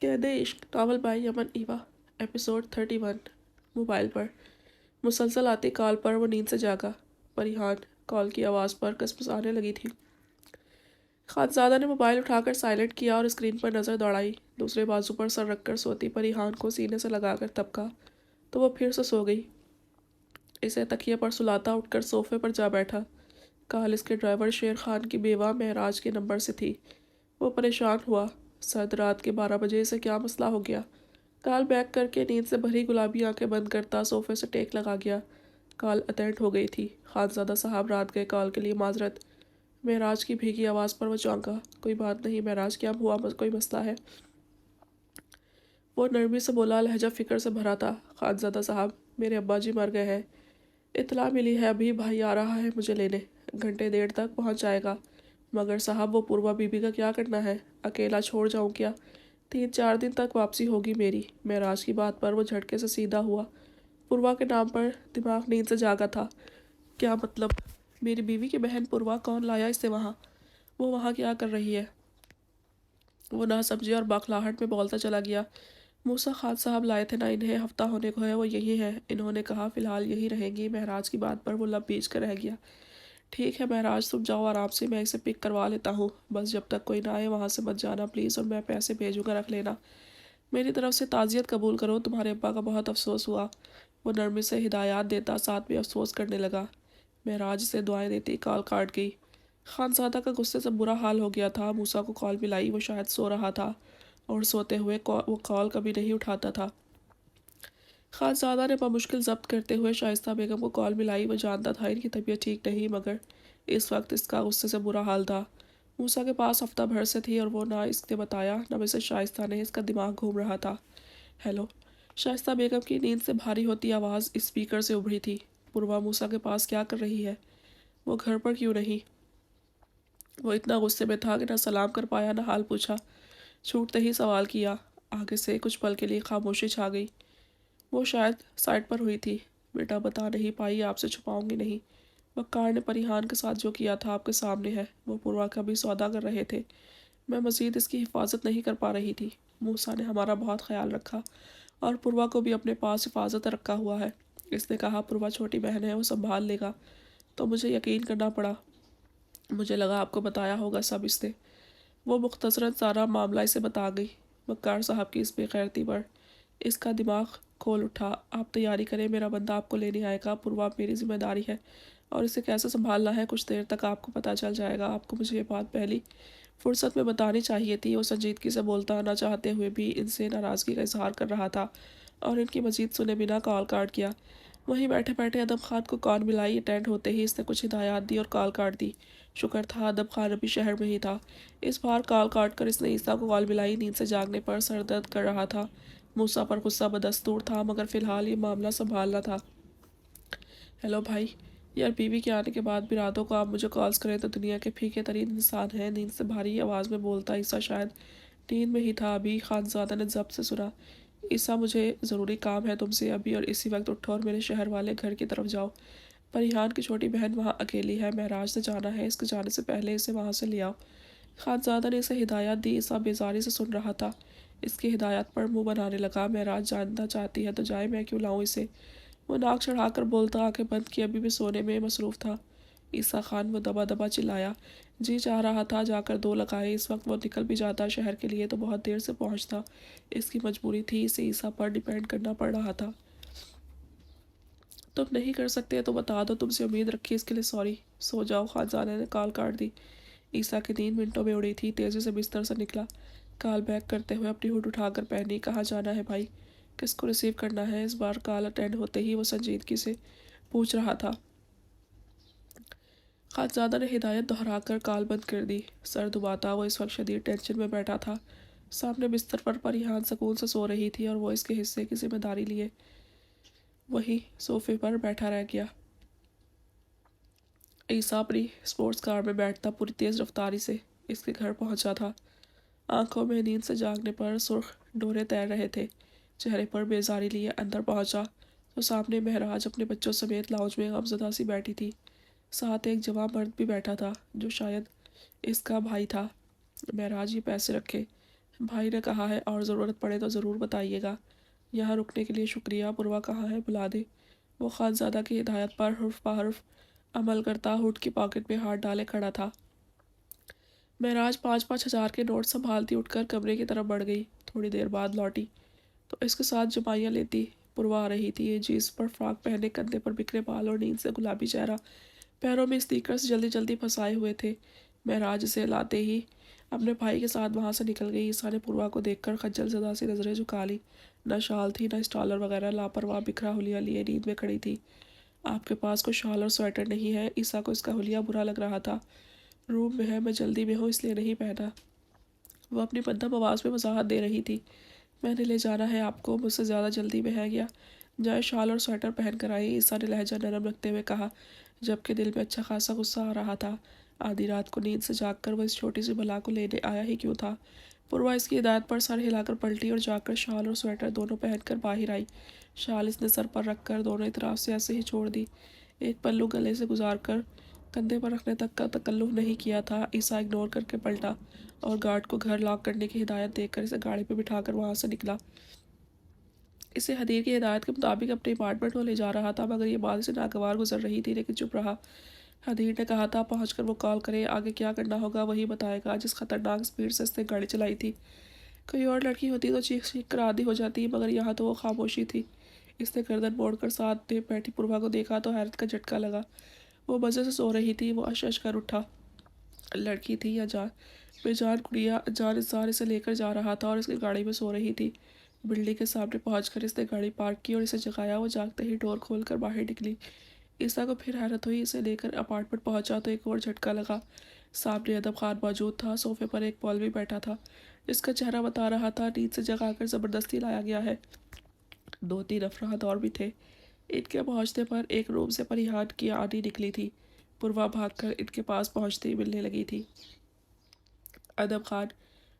कैद इश्क novel by Yaman Eva. Episode 31। Mobile पर मुसलसल आती कॉल पर वो नींद से जागा। परिहान कॉल की आवाज़ पर कसमसाने लगी थी। खानज़ादा ने मोबाइल उठाकर साइलेंट किया और स्क्रीन पर नज़र दौड़ाई। दूसरे बाजू पर सर रखकर सोती परिहान को सीने से लगाकर तबका तो वो फिर से सो गई। इसे तकिए पर सुलाता उठकर सोफे पर जा बैठा। कॉल इसके ड्राइवर शेर खान की बेवा महराज के नंबर से थी। वो परेशान हुआ। सर्द रात के 12 बजे इसे क्या मसला हो गया। कॉल बैक करके नींद से भरी गुलाबी आंखें बंद करता सोफे से टेक लगा गया। कॉल अटेंड हो गई थी। खानज़ादा साहब रात गए, कॉल के लिए माजरत। महराज की भीगी आवाज़ पर वो चौंका। कोई बात नहीं महराज, क्या हुआ, कोई मसला है? वो नरमी से बोला, लहजा फिक्र से भरा था। खानज़ादा साहब, मेरे अब्बा जी मर गए हैं। इतला मिली है, अभी भाई आ रहा है मुझे लेने, घंटे डेढ़ तक पहुंच जाएगा। मगर साहब वो पूर्वा बीबी का क्या करना है, अकेला छोड़ जाऊं क्या? 3-4 दिन तक वापसी होगी मेरी। महराज की बात पर वो झटके से सीधा हुआ। पूर्वा के नाम पर दिमाग नींद से जागा था। क्या मतलब? मेरी बीवी की बहन पूर्वा, कौन लाया इसे वहाँ? वो वहाँ क्या कर रही है? वो ना समझे और बौखलाहट में बोलता चला गया। मूसा खान साहब लाए थे ना इन्हें, हफ्ता होने को है वो यही है। इन्होंने कहा फ़िलहाल यही रहेंगी। महराज की बात पर वो लब भींच कर रह गया। ठीक है महराज, तुम जाओ आराम से, मैं इसे पिक करवा लेता हूँ। बस जब तक कोई ना आए वहाँ से मत जाना प्लीज़, और मैं पैसे भेजूंगा, रख लेना। मेरी तरफ से ताज़ियत कबूल करो, तुम्हारे अब्बा का बहुत अफसोस हुआ। वो नरमी से हिदायत देता साथ में अफसोस करने लगा। महराज से दुआएं देती कॉल काट गई। खानज़ादा का गुस्से से बुरा हाल हो गया था। मूसा को कॉल मिलाई, वो शायद सो रहा था और सोते हुए वो कॉल कभी नहीं उठाता था। खानज़ादा ने बमुश्किल जब्त करते हुए शाइस्ता बेगम को कॉल मिलाई। वो जानता था इनकी तबीयत ठीक नहीं, मगर इस वक्त इसका गुस्से से बुरा हाल था। मूसा के पास हफ्ता भर से थी और वो ना इसने बताया न मिसेस शाइस्ता ने। इसका दिमाग घूम रहा था। हेलो। शाइस्ता बेगम की नींद से भारी होती आवाज़ स्पीकर से उभरी थी। पूर्वा मूसा के पास क्या कर रही है? वो घर पर क्यों नहीं? वो इतना गुस्से में था कि न सलाम कर पाया न हाल पूछा। छूटते ही सवाल किया। आगे से कुछ पल के लिए खामोशी छा गई। वो शायद साइड पर हुई थी। बेटा बता नहीं पाई, आपसे छुपाऊंगी नहीं। वक्कार ने परिहान के साथ जो किया था आपके सामने है। वो पूर्वा का भी सौदा कर रहे थे। मैं मज़ीद इसकी हिफाजत नहीं कर पा रही थी। मूसा ने हमारा बहुत ख्याल रखा और पूर्वा को भी अपने पास हिफाजत रखा हुआ है। इसने कहा पूर्वा छोटी बहन है, वो संभाल लेगा। तो मुझे यकीन करना पड़ा। मुझे लगा आपको बताया होगा सब इसने। वो मुख्तसरन सारा मामला इसे बता गई। वक्कार साहब की इस बेगैरती पर इसका दिमाग खोल उठा। आप तैयारी करें, मेरा बंदा आपको लेने आएगा। पूर्वा मेरी जिम्मेदारी है और इसे कैसे संभालना है कुछ देर तक आपको पता चल जाएगा। आपको मुझे ये बात पहली फुर्सत में बतानी चाहिए थी। वो संजीदगी से बोलता, ना चाहते हुए भी इनसे नाराज़गी का इजहार कर रहा था और इनकी मजीद सुने बिना कॉल काट किया। वहीं बैठे बैठे अदब खान को कॉल मिलाई। अटेंड होते ही इसने कुछ हिदायत दी और कॉल काट दी। शुक्र था अदब खान अभी शहर में ही था। इस बार कॉल काट कर इसने ईसा को कॉल मिलाई। नींद से जागने पर सर दर्द कर रहा था। मूसा पर गुस्सा बदस्तूर था, मगर फ़िलहाल ये मामला संभालना था। हेलो भाई। यार बीवी के आने के बाद भी रातों को आप मुझे कॉल्स करें तो दुनिया के फीके तरीन इंसान हैं। नींद से भारी आवाज़ में बोलता ईसा शायद नींद में ही था अभी। खानज़ादा ने जब्त से सुना। ईसा, मुझे ज़रूरी काम है तुमसे अभी, और इसी वक्त उठो और मेरे शहर वाले घर की तरफ जाओ। परिहान की छोटी बहन वहाँ अकेली है, महराज से जाना है, इसके जाने से पहले इसे वहाँ से ले आओ। खानज़ादा ने इसे हिदायत दी। ईसा बेजारी से सुन रहा था। इसकी हिदायत पर मुंह बनाने लगा। महराज जानना चाहती है तो जाए, मैं क्यों लाऊं इसे? वो नाक चढ़ाकर बोलता आंखें बंद की अभी भी सोने में मसरूफ़ था। ईसा खान, वो दबा दबा चिल्लाया। जी चाह रहा था जाकर 2 लगाए। इस वक्त वो निकल भी जाता शहर के लिए तो बहुत देर से पहुंचता। इसकी मजबूरी थी, इसे ईसा पर डिपेंड करना पड़ रहा था। तुम नहीं कर सकते तो बता दो, तुमसे उम्मीद रखी, इसके लिए सॉरी। सो जाओ। खानजाने ने कॉल काट दी। ईसा की नींद मिनटों में उड़ी थी। तेज़ी से बिस्तर से निकला। कॉल बैक करते हुए अपनी हुड उठाकर पहनी। कहाँ जाना है भाई? किसको रिसीव करना है? इस बार कॉल अटेंड होते ही वो संजीदगी से पूछ रहा था। खानज़ादा ने हिदायत दोहराकर कॉल बंद कर दी। सर दुबाता वो इस वक्त शदीद टेंशन में बैठा था। सामने बिस्तर पर परिहान सुकून से सो रही थी और वो इसके हिस्से की जिम्मेदारी लिए वही सोफे पर बैठा रह गया। ईसा अपनी स्पोर्ट्स कार में बैठता पूरी तेज़ रफ्तारी से इसके घर पहुंचा था। आंखों में नींद से जागने पर सुर्ख डोरे तैर रहे थे। चेहरे पर बेजारी लिए अंदर पहुंचा तो सामने महराज अपने बच्चों समेत लाउंज में गमज़दा सी बैठी थी। साथ एक जवान मर्द भी बैठा था जो शायद इसका भाई था। महराज, ये पैसे रखे। भाई ने कहा है और ज़रूरत पड़े तो ज़रूर बताइएगा। यहाँ रुकने के लिए शुक्रिया। पूर्वा कहाँ है, बुला दे। वो खानज़ादा की हिदायत पर हर्फ ब हर्फ अमल करता हुड की पॉकेट में हाथ डाले खड़ा था। महराज 5-5 हज़ार के नोट संभालती उठकर कमरे की तरफ बढ़ गई। थोड़ी देर बाद लौटी तो इसके साथ जुबाइयाँ लेती। पूर्वा आ रही थी, जीन्स पर फ्रॉक पहने, कंधे पर बिखरे बाल और नींद से गुलाबी चेहरा, पैरों में स्नीकर्स जल्दी जल्दी फंसाए हुए थे। महराज इसे लाते ही अपने भाई के साथ वहाँ से निकल गई। ईसा ने पूर्वा को देखकर खज्जल सदा सी नजरें झुका ली। न शाल थी न स्टॉलर वगैरह, लापरवाह बिखरा हुलिया लिए नींद में खड़ी थी। आपके पास कोई शॉल और स्वेटर नहीं है? ईसा को इसका हुलिया बुरा लग रहा था। रूम में है, मैं जल्दी में हूँ इसलिए नहीं पहना। वो अपनी मध्यम आवाज़ में वजाहत दे रही थी। मैंने ले जाना है आपको, मुझसे ज़्यादा जल्दी में है क्या? जाए शॉल और स्वेटर पहन कर आई, ईसा ने लहजा नरम रखते हुए कहा, जबकि दिल में अच्छा खासा गुस्सा आ रहा था। आधी रात को नींद से जागकर वह इस छोटी सी बला को लेने आया ही क्यों था? पूर्वा इसकी हिदायत पर सर हिलाकर पलटी और जाकर शॉल और स्वेटर दोनों पहनकर बाहर आई। शाल इसने सर पर रखकर दोनों तरफ से ऐसे ही छोड़ दी। एक पल्लू गले से गुजार कर कंधे पर रखने तक का तकल्लुफ नहीं किया था। ईसा इग्नोर करके पलटा और गार्ड को घर लॉक करने की हिदायत देकर इसे गाड़ी पर बिठाकर वहाँ से निकला। इसे हदीर की हिदायत के मुताबिक अपने अपार्टमेंट में ले जा रहा था, मगर ये बात से नागवार गुजर रही थी, लेकिन चुप रहा। हदीर ने कहा था पहुंचकर वो कॉल करे, आगे क्या करना होगा वही बताएगा। जिस खतरनाक स्पीड से इसने गाड़ी चलाई थी, कोई और लड़की होती तो चीख चीख कर आधी हो जाती, मगर यहाँ तो वो खामोशी थी। इसने गर्दन मोड़कर साथ में बैठी पूर्वा को देखा तो हैरत का झटका लगा। वो मज़े से सो रही थी। वो अश कर उठा। लड़की थी या जान बेजान गुड़िया, जान इंसान इसे लेकर जा रहा था और इसकी गाड़ी में सो रही थी। बिल्डिंग के सामने पहुंचकर इसने गाड़ी पार्क की और इसे जगाया। वो जागते ही डोर खोलकर बाहर निकली। ईसा को फिर हैरत हुई। इसे लेकर अपार्टमेंट पहुंचा तो एक और झटका लगा। सामने अदब खान मौजूद था। सोफे पर एक मौलवी बैठा था, जिसका चेहरा बता रहा था नींद से जगाकर ज़बरदस्ती लाया गया है। 2-3 अफराद और भी थे। इनके पहुंचने पर एक रूम से परिहान की आनी निकली थी। पूर्वा भागकर इनके पास पहुंचते ही मिलने लगी थी। अदब खान,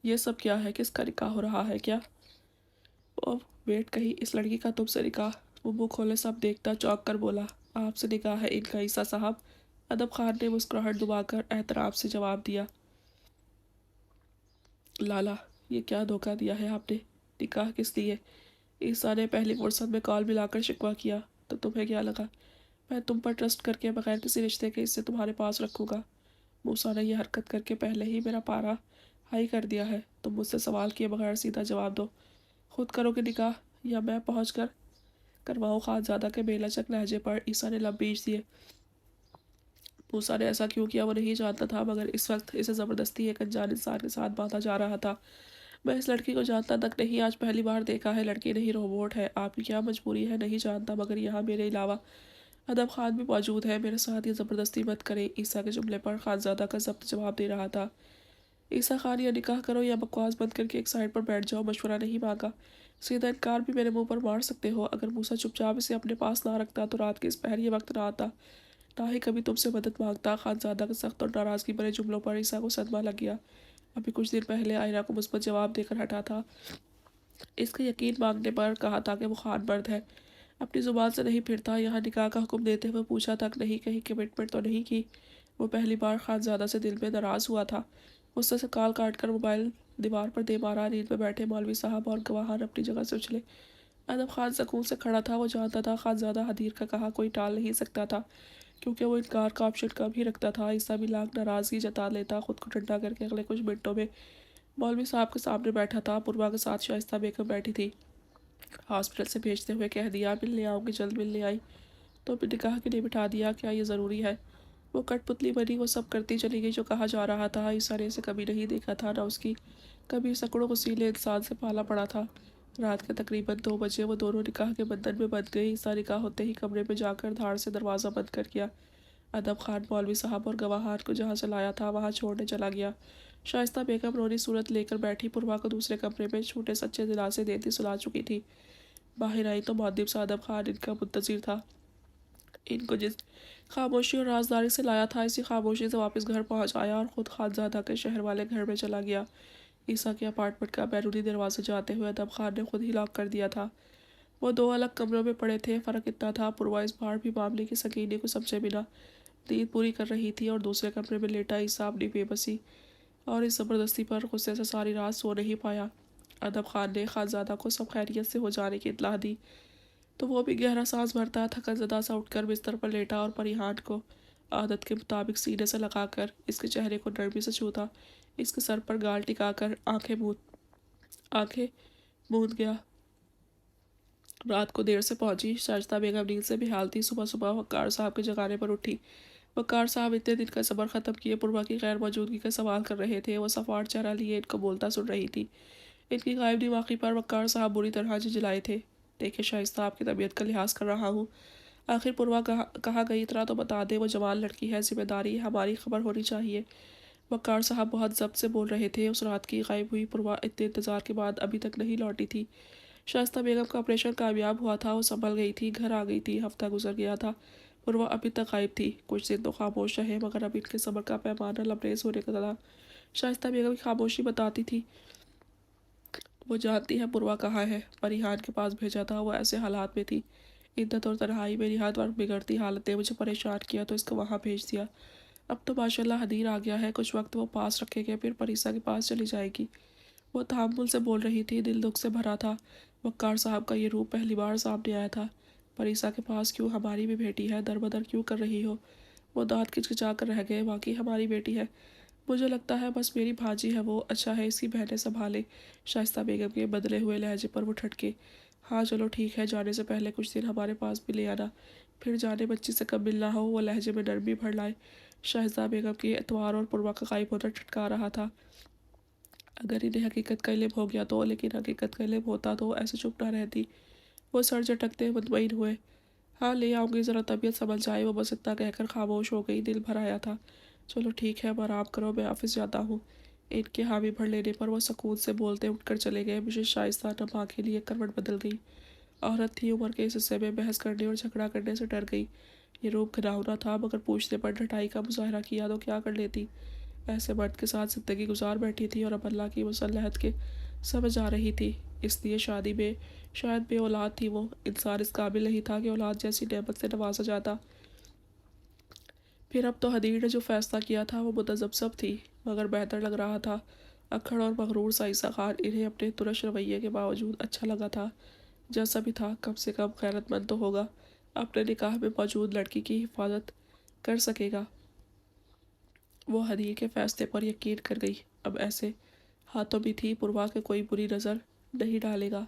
ये सब क्या है? किसका निकाह हो रहा है क्या? ओह वेट, कहीं इस लड़की का तुमसे निकाह? वो मुँह खोले सब देखता चौंक कर बोला, आपसे निकाह है इनका ईसा साहब। अदब खान ने मुस्कुराहट दबाकर एहतराम से जवाब दिया, लाला ये क्या धोखा दिया है आपने? निकाह किस लिए? ईसा ने पहली फुर्सत में कॉल मिलाकर शिकवा किया, तो तुम्हें क्या लगा मैं तुम पर ट्रस्ट करके बगैर किसी रिश्ते के इसे तुम्हारे पास रखूँगा? मूसा ने यह हरकत करके पहले ही मेरा पारा हाई कर दिया है। तुम मुझसे सवाल किए बगैर सीधा जवाब दो। खुद करोगे निकाह या मैं पहुँच कर करवाऊँ? खानज़ादा के बेलचक लहजे पर ईसा ने लब बीच दिए। मूसा ने ऐसा क्यों किया वो नहीं जानता था, मगर इस वक्त इसे ज़बरदस्ती एक अनजान इंसान के साथ बांधा जा रहा था। मैं इस लड़की को जानता तक नहीं, आज पहली बार देखा है। लड़की नहीं रोबोट है। आपकी क्या मजबूरी है नहीं जानता, मगर यहाँ मेरे अलावा अदब खान भी मौजूद है। मेरे साथ ये ज़बरदस्ती मत करें। ईसा के जुमले पर खानज़ादा का जब्त जवाब दे रहा था। ईसा खान, या निकाह करो या बकवास बंद करके एक साइड पर बैठ जाओ। मशवरा नहीं मांगा, सीधा इनकार भी मेरे मुंह पर मार सकते हो। अगर मूसा चुपचाप इसे अपने पास ना रखता तो रात के इस पहर ये वक्त ना आता, ना ही कभी तुमसे मदद मांगता। खानज़ादा के सख्त और नाराज़गी भरे जुमलों पर ईसा को सदमा लग गया। अभी कुछ देर पहले आयरा को मुस्बत जवाब देकर हटा था। इसका यकीन मांगने पर कहा था कि वो खान मर्द है, अपनी ज़ुबान से नहीं फिरता। यहाँ निकाह का हुक्म देते हुए पूछा तक नहीं, कहीं कमिटमेंट तो नहीं की। वो पहली बार खानज़ादा से दिल में नाराज़ हुआ था। गुस्से से कॉल काट कर मोबाइल दीवार पर दे मारा। नींद में बैठे मौलवी साहब और गवाहान अपनी जगह से उछले। अदब खान सकून से खड़ा था। वो जानता था खानज़ादा हदीर का कहा कोई टाल नहीं सकता था, क्योंकि वो इनकार का ऑप्शन कम ही रखता था। ईसा भी लाख नाराज़गी जता लेता। खुद को ठंडा करके अगले कुछ मिनटों में मौलवी साहब के सामने बैठा था। पूर्वा के साथ शाइस्ता बेगम बैठी थी। हॉस्पिटल से भेजते हुए कह दिया मिलने आऊँगी, जल्द मिलने आई तो फिर निकाह के लिए बिठा दिया। क्या ये ज़रूरी है? वो कठपुतली बनी, वो सब करती चली गई जो कहा जा रहा था। ईसा ने इसे कभी नहीं देखा था, ना उसकी कभी सैकड़ों वसीले इंसान से पाला पड़ा था। रात के तकरीबन 2 बजे वो दोनों निकाह के बंधन में बंध गई। ईसा निकाह होते ही कमरे में जाकर धाड़ से दरवाज़ा बंद कर गया। अदब खान मौलवी साहब और गवाहान को जहाँ से लाया था वहाँ छोड़ने चला गया। शाइस्ता बेगम रोनी सूरत लेकर बैठी पूर्वा को दूसरे कमरे में छूटे सच्चे दिलासे देती सुला चुकी थी। बाहर आई तो मुअद्दिब सा अदब खान इनका मुंतजिर था। इनको जिस खामोशी और राजदारी से लाया था, इसी खामोशी से वापस घर पहुंच आया और ख़ुद खानज़ादा के शहर वाले घर में चला गया। ईसा के अपार्टमेंट का बैरूनी दरवाज़ा जाते हुए अदब खान ने खुद ही लॉक कर दिया था। वो 2 अलग कमरों में पड़े थे। फ़र्क इतना था, पूर्वा इस बार भी मामले की संगीनी को समझे बिना नींद पूरी कर रही थी और दूसरे कमरे में लेटा ईसा अपनी बेबसी اور اس زبردستی پر غصے سے ساری رات سو نہیں پایا۔ ادب خان نے خانزادہ کو سب خیریت سے ہو جانے کی اطلاع دی تو وہ بھی گہرا سانس بھرتا تھکن زدہ سا اٹھ کر بستر پر لیٹا اور پریحان کو عادت کے مطابق سینے سے لگا کر اس کے چہرے کو نرمی سے چھوتا، اس کے سر پر گال ٹکا کر آنکھیں موند گیا۔ رات کو دیر سے پہنچی شائستہ بیگم نیند سے بحال تھی۔ صبح صبح وقار صاحب کے جگانے پر اٹھی۔ وقار صاحب اتنے دن کا صبر ختم کیے پوربا کی غیر موجودگی کا سوال کر رہے تھے۔ وہ صفاٹ چہرہ لیے ان کو بولتا سن رہی تھی۔ ان کی غائب دماغی پر وقار صاحب بری طرح جھنجھلائے تھے۔ دیکھیں شائستہ، آپ کی طبیعت کا لحاظ کر رہا ہوں، آخر پوربا کہاں گئی اتنا تو بتا دے، وہ جوان لڑکی ہے، ذمہ داری ہماری خبر ہونی چاہیے۔ وقار صاحب بہت ضبط سے بول رہے تھے۔ اس رات کی غائب ہوئی پوربا اتنے انتظار کے بعد ابھی تک نہیں لوٹی تھی۔ شائستہ بیگم کا آپریشن کامیاب ہوا تھا، وہ سنبھل گئی تھی، گھر آ گئی تھی، ہفتہ گزر گیا تھا، پوربا ابھی تک غائب تھی۔ کچھ دن تو خاموش رہے مگر اب ان کے صبر کا پیمانہ لبریز ہونے کا تھا۔ شائستہ بیگم کی خاموشی بتاتی تھی وہ جانتی ہے پوربا کہاں ہے، پریحان کے پاس بھیجا تھا، وہ ایسے حالات میں تھی۔ عدت اور تنہائی میں نہایت بگڑتی حالت نے مجھے پریشان کیا تو اس کو وہاں بھیج دیا۔ اب تو ماشاءاللہ حدیر آ گیا ہے، کچھ وقت وہ پاس رکھے گے پھر پریسا کے پاس چلی جائے گی۔ وہ تحمل سے بول رہی تھی، دل دکھ سے بھرا تھا۔ وقار صاحب کا یہ روپ پہلی بار سامنے آیا تھا۔ پریسا کے پاس کیوں، ہماری بھی بیٹی ہے، در بدر کیوں کر رہی ہو؟ وہ دانت کچکچا کر رہ گئے، واقعی ہماری بیٹی ہے؟ مجھے لگتا ہے بس میری بھاجی ہے وہ، اچھا ہے اس کی بہنیں سنبھالے۔ شائستہ بیگم کے بدلے ہوئے لہجے پر وہ ٹھٹکے۔ ہاں چلو ٹھیک ہے، جانے سے پہلے کچھ دن ہمارے پاس بھی لے آنا، پھر جانے بچی سے کب ملنا ہو۔ وہ لہجے میں نرمی بھر لائے۔ شائستہ بیگم کی اتوار اور پوربا کا غائب ہونا ٹھٹکا رہا تھا۔ اگر انہیں حقیقت کا علم ہو گیا تو، لیکن حقیقت کا علم ہوتا تو ایسے چپ نہ رہتی۔ وہ سر جھٹکتے مطمئن ہوئے۔ ہاں لے آؤں گی، ذرا طبیعت سنبھل جائے۔ وہ بس اتنا کہہ کر خاموش ہو گئی۔ دل بھر آیا تھا۔ چلو ٹھیک ہے، اب آرام کرو، میں آفس جاتا ہوں۔ ان کے حامی بھر لینے پر وہ سکون سے بولتے اٹھ کر چلے گئے۔ مسز شائستہ نم آنکھیں لیے کروٹ بدل گئی۔ عورت تھی، عمر کے اس حصے میں بحث کرنے اور جھگڑا کرنے سے ڈر گئی۔ یہ روپ گھناؤنا تھا مگر پوچھنے پر ڈھٹائی کا مظاہرہ کیا تو کیا کر لیتی؟ ایسے مرد کے ساتھ زندگی گزار بیٹھی تھی اور اب اللہ کی مصلحت کے سمجھ آ رہی تھی۔ اس لیے شادی میں شاید بے اولاد تھی وہ، انسان اس قابل نہیں تھا کہ اولاد جیسی نعمت سے نوازا جاتا۔ پھر اب تو حدیر نے جو فیصلہ کیا تھا وہ متذبذب تھی مگر بہتر لگ رہا تھا۔ اکھڑ اور مغرور سا عیسیٰ خان انہیں اپنے ترش رویے کے باوجود اچھا لگا تھا۔ جیسا بھی تھا کم سے کم غیرت مند تو ہوگا، اپنے نکاح میں موجود لڑکی کی حفاظت کر سکے گا۔ وہ حدیر کے فیصلے پر یقین کر گئی۔ اب ایسے ہاتھوں بھی تھی، پوربا کے کوئی بری نظر نہیں ڈالے گا۔